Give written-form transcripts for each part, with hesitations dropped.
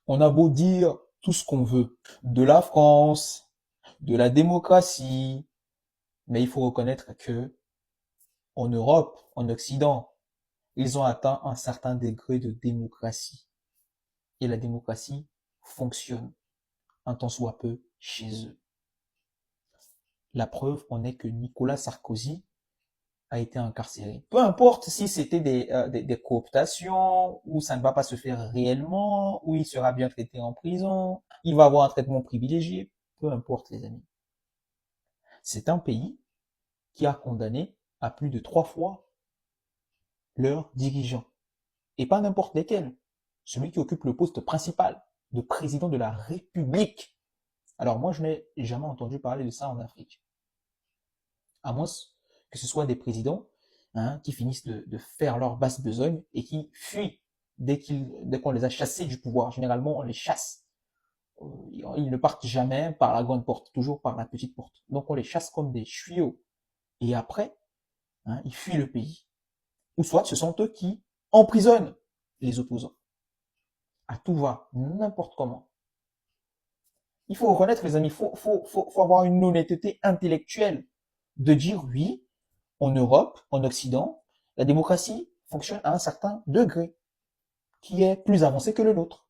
On a beau dire tout ce qu'on veut de la France, de la démocratie, mais il faut reconnaître que en Europe, en Occident, ils ont atteint un certain degré de démocratie. Et la démocratie fonctionne, un tant soit peu, chez eux. La preuve en est que Nicolas Sarkozy a été incarcéré. Peu importe si c'était des cooptations, ou ça ne va pas se faire réellement, ou il sera bien traité en prison, il va avoir un traitement privilégié. Peu importe, les amis. C'est un pays qui a condamné à plus de 3 fois leurs dirigeants. Et pas n'importe lesquels. Celui qui occupe le poste principal de président de la République. Alors moi, je n'ai jamais entendu parler de ça en Afrique. À moins que ce soit des présidents qui finissent de faire leur basse besogne et qui fuient dès qu'on les a chassés du pouvoir. Généralement, on les chasse. Ils ne partent jamais par la grande porte, toujours par la petite porte. Donc on les chasse comme des tuyaux. Et après, ils fuient le pays. Ou soit ce sont eux qui emprisonnent les opposants. À tout va, n'importe comment. Il faut reconnaître, les amis, faut avoir une honnêteté intellectuelle de dire oui, en Europe, en Occident, la démocratie fonctionne à un certain degré qui est plus avancé que le nôtre.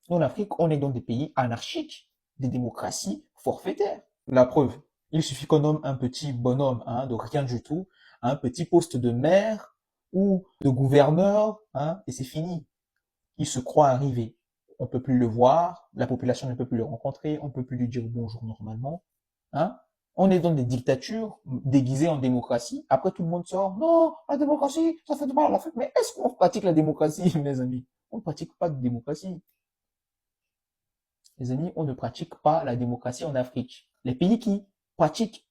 En Afrique, on est dans des pays anarchiques, des démocraties forfaitaires. La preuve, il suffit qu'on nomme un petit bonhomme de rien du tout à un petit poste de maire ou de gouverneur, et c'est fini. Il se croit arrivé. On peut plus le voir, la population ne peut plus le rencontrer, on peut plus lui dire bonjour normalement. Hein? On est dans des dictatures déguisées en démocratie. Après, tout le monde sort, non, la démocratie, ça fait du mal à l'Afrique. Mais est-ce qu'on pratique la démocratie, mes amis? On ne pratique pas de démocratie. Les amis, on ne pratique pas la démocratie en Afrique. Les pays qui pratiquent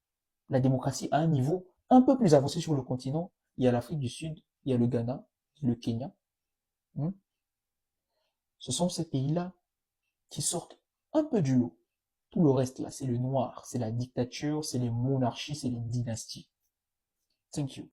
la démocratie à un niveau un peu plus avancé sur le continent, il y a l'Afrique du Sud, il y a le Ghana, le Kenya. Hein. Ce sont ces pays-là qui sortent un peu du lot. Tout le reste là, c'est le noir, c'est la dictature, c'est les monarchies, c'est les dynasties. Thank you.